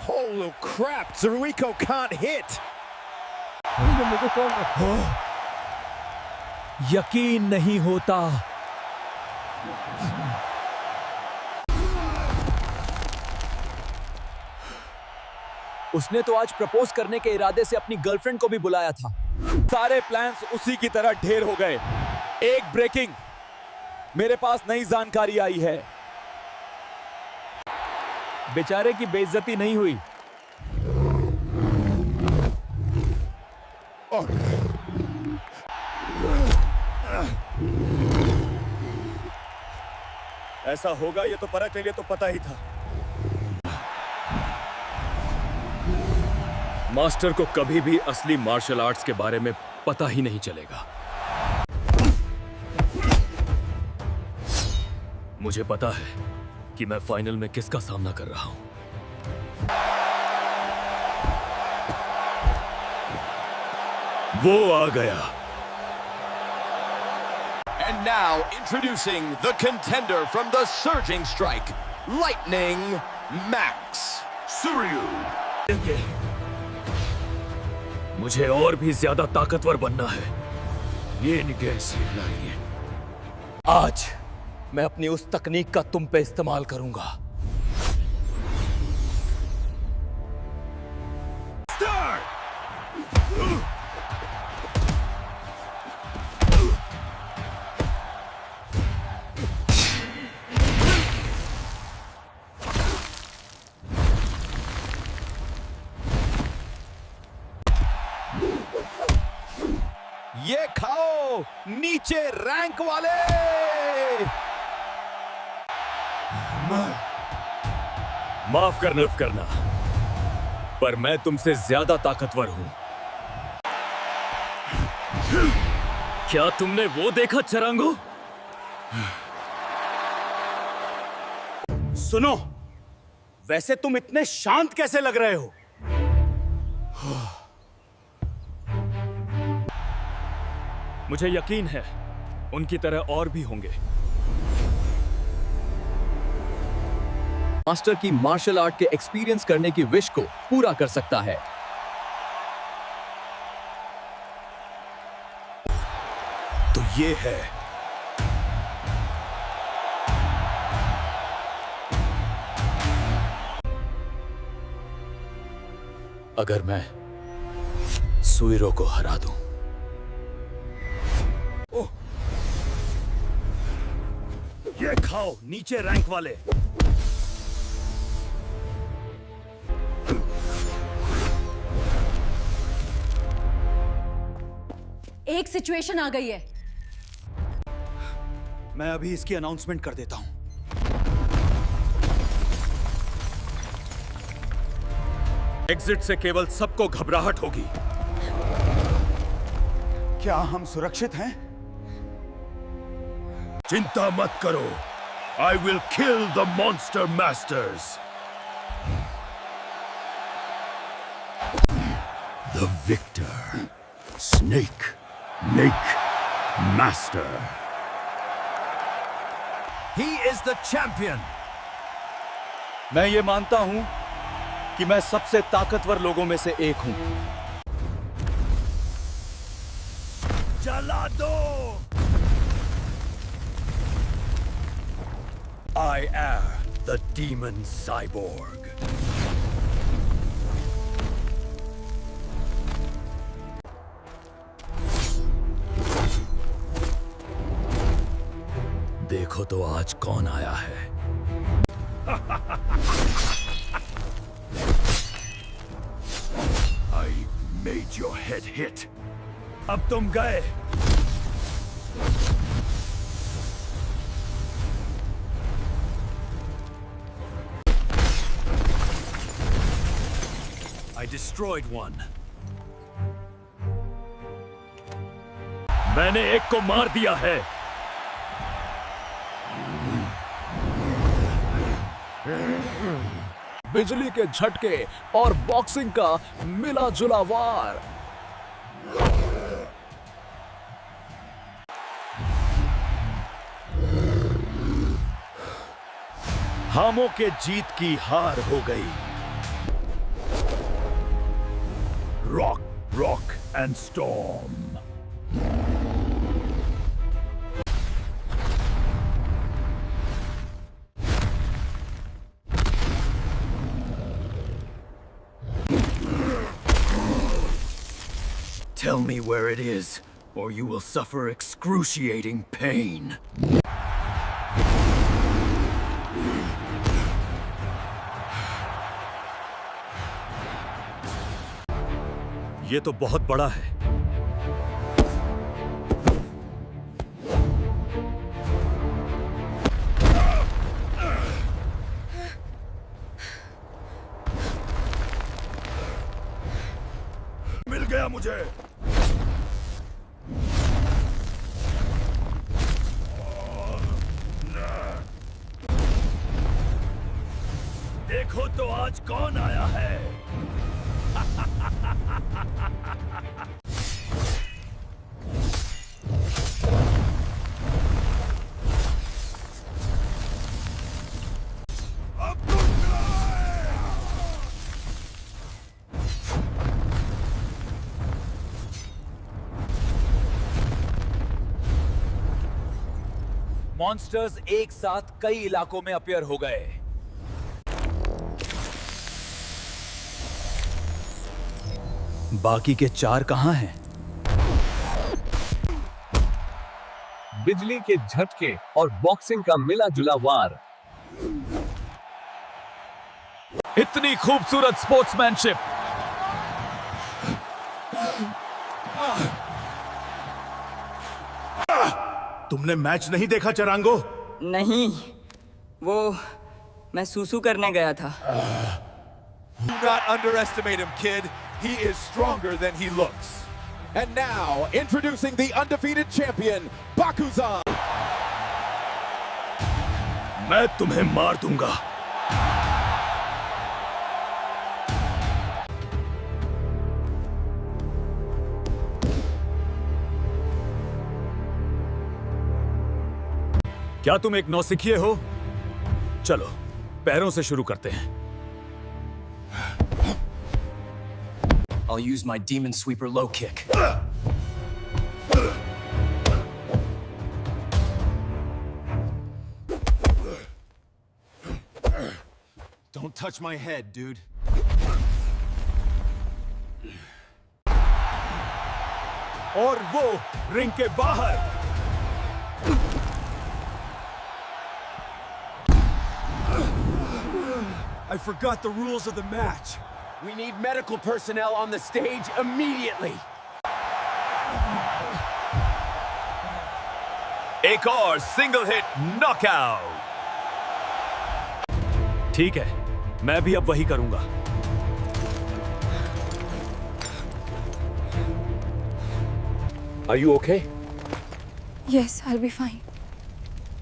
Holy crap, Zeruiko can't hit. यकीन नहीं होता। उसने तो आज प्रपोज करने के इरादे से अपनी गर्लफ्रेंड को भी बुलाया था। सारे प्लान्स उसी की तरह ढेर हो गए। एक ब्रेकिंग, मेरे पास नई जानकारी आई है। बेचारे की बेइज्जती नहीं हुई। ऐसा होगा ये तो परख के लिए तो पता ही था। मास्टर को कभी भी असली मार्शल आर्ट्स के बारे में पता ही नहीं चलेगा। मुझे पता है कि मैं फाइनल में किसका सामना कर रहा हूं। वो आ गया। And now introducing the contender from the Surging Strike, Lightning Max Suryu. मुझे और भी ज्यादा ताकतवर बनना है। ये आज मैं अपनी उस तकनीक का तुम पे इस्तेमाल करूंगा। ये खाओ नीचे रैंक वाले। माफ करना, पर मैं तुमसे ज्यादा ताकतवर हूं। क्या तुमने वो देखा चरांगो? सुनो, वैसे तुम इतने शांत कैसे लग रहे हो? मुझे यकीन है उनकी तरह और भी होंगे। मास्टर की मार्शल आर्ट के एक्सपीरियंस करने की विश को पूरा कर सकता है। तो ये है अगर मैं सुइरो को हरा दूं। ये खाओ नीचे रैंक वाले। एक सिचुएशन आ गई है। मैं अभी इसकी अनाउंसमेंट कर देता हूं। एग्जिट से केवल सबको घबराहट होगी। क्या हम सुरक्षित हैं? चिंता मत करो। I will kill the monster masters. The victor, Snake Lake Master. He is the champion. मैं ये मानता हूं कि मैं सबसे ताकतवर लोगों में से एक हूं। जला दो। I am the demon cyborg. देखो तो आज कौन आया है। I made your head hit. अब तुम गए। I destroyed one. मैंने एक को मार दिया है। बिजली के झटके और बॉक्सिंग का मिला जुला वार। खामों के जीत की हार हो गई। Rock, rock and storm. Tell me where it is, or you will suffer excruciating pain. ये तो बहुत बड़ा है। मिल गया मुझे। देखो तो आज कौन आया है। मॉन्स्टर्स एक साथ कई इलाकों में अपीयर हो गए। बाकी के 4 कहां हैं? बिजली के झटके और बॉक्सिंग का मिला जुला वार। इतनी खूबसूरत स्पोर्ट्समैनशिप। तुमने मैच नहीं देखा चरांगो? नहीं, वो मैं सूसू करने गया था। Do not underestimate him, kid. He is stronger than he looks. And now, introducing the undefeated champion, Bakuzan. मैं तुम्हें मार दूंगा। क्या तुम एक नौसिखिए हो? चलो पैरों से शुरू करते हैं। I'll use my demon sweeper low kick. Don't touch my head, dude. और वो रिंग के बाहर। I forgot the rules of the match. We need medical personnel on the stage immediately. एक और सिंगल हिट नॉकआउट। ठीक है, मैं भी अब वही करूंगा। Are you okay? Yes, I'll be fine.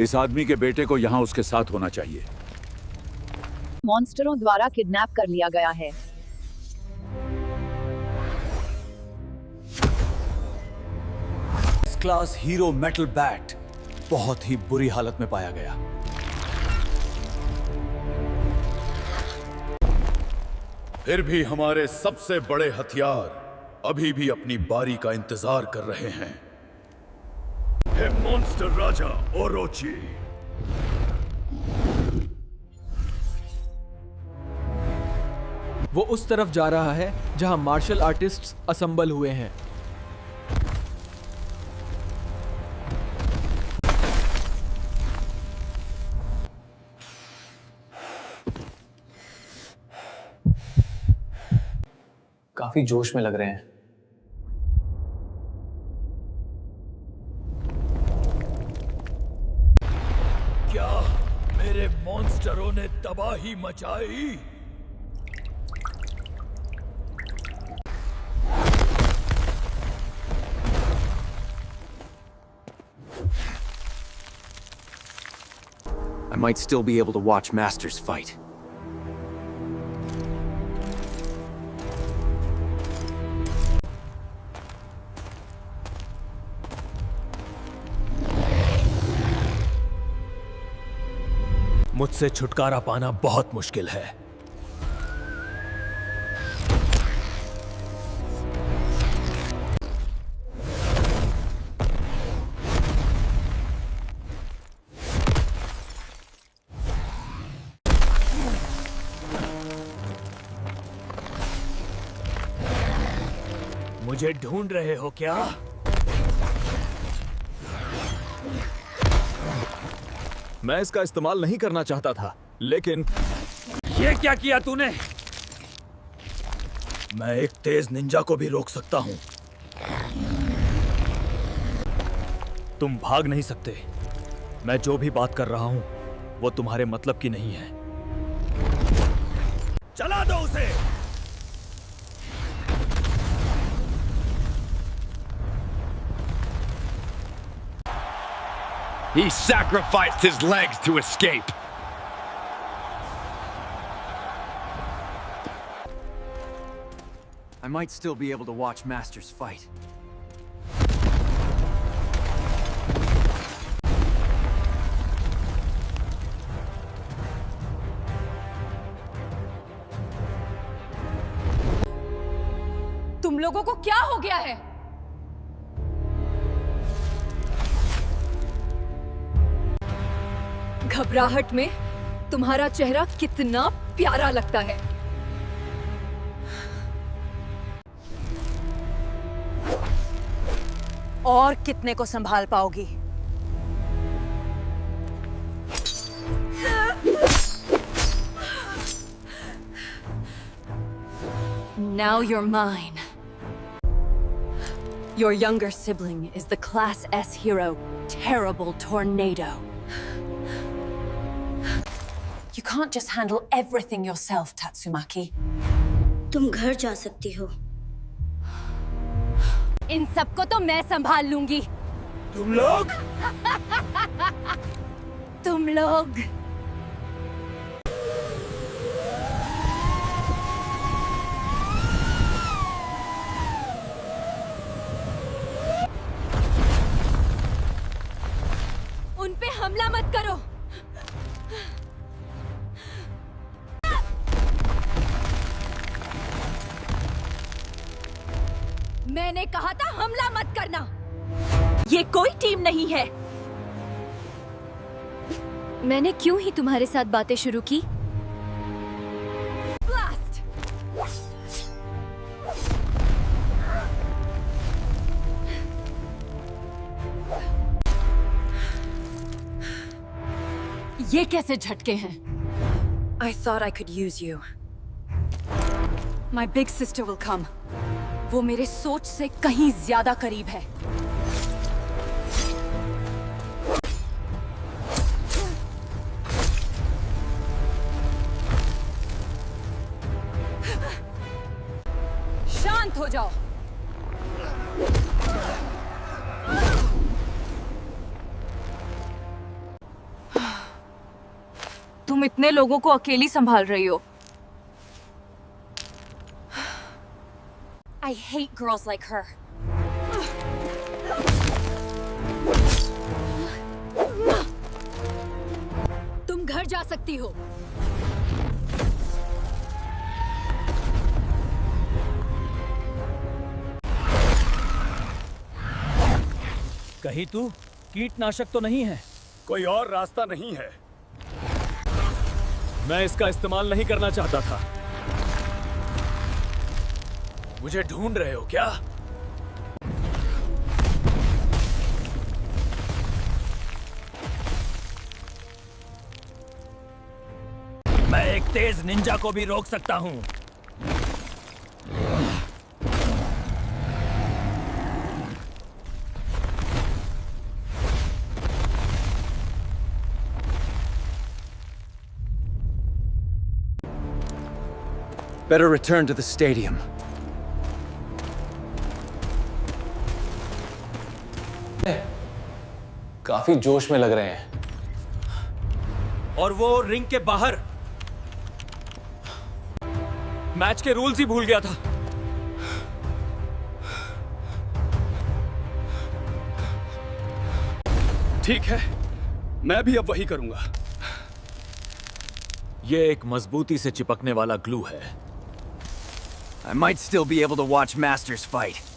इस आदमी के बेटे को यहाँ उसके साथ होना चाहिए। मॉन्स्टरों द्वारा किडनैप कर लिया गया है। क्लास हीरो मेटल बैट बहुत ही बुरी हालत में पाया गया। फिर भी हमारे सबसे बड़े हथियार अभी भी अपनी बारी का इंतजार कर रहे हैं। हे मॉन्स्टर राजा ओरोची। वो उस तरफ जा रहा है जहां मार्शल आर्टिस्ट्स असम्बल हुए हैं। काफी जोश में लग रहे हैं। क्या मेरे मॉन्स्टरों ने तबाही मचाई? I might still be able to watch Masters fight. मुझसे छुटकारा पाना बहुत मुश्किल है। मुझे ढूंढ रहे हो क्या? मैं इसका इस्तेमाल नहीं करना चाहता था, लेकिन ये क्या किया तूने? मैं एक तेज निंजा को भी रोक सकता हूं। तुम भाग नहीं सकते। मैं जो भी बात कर रहा हूं वो तुम्हारे मतलब की नहीं है। चला दो उसे। He sacrificed his legs to escape. I might still be able to watch Masters fight. तुम लोगों को क्या हो गया है? घबराहट में तुम्हारा चेहरा कितना प्यारा लगता है। और कितने को संभाल पाओगी? Now you're mine. Your younger sibling is the Class S hero, Terrible Tornado. You can't just handle everything yourself, Tatsumaki. तुम घर जा सकती हो। इन सबको तो मैं संभाल लूंगी। तुम लोग? तुम लोग उन पे हमला मत करो। मैंने कहा था हमला मत करना। ये कोई टीम नहीं है। मैंने क्यों ही तुम्हारे साथ बातें शुरू की? ब्लास्ट! ये कैसे झटके हैं? I thought I could use you. My big sister will come. वो मेरे सोच से कहीं ज्यादा करीब है। शांत हो जाओ। तुम इतने लोगों को अकेली संभाल रही हो। I hate girls like her. तुम घर जा सकती हो। कहीं तू कीटनाशक तो नहीं है? कोई और रास्ता नहीं है। मैं इसका इस्तेमाल नहीं करना चाहता था। मुझे ढूंढ रहे हो क्या? मैं एक तेज निंजा को भी रोक सकता हूं। Better return to the stadium. काफी जोश में लग रहे हैं। और वो रिंग के बाहर। मैच के रूल्स ही भूल गया था। ठीक है, मैं भी अब वही करूंगा। ये एक मजबूती से चिपकने वाला ग्लू है। I might still be able to watch Masters fight.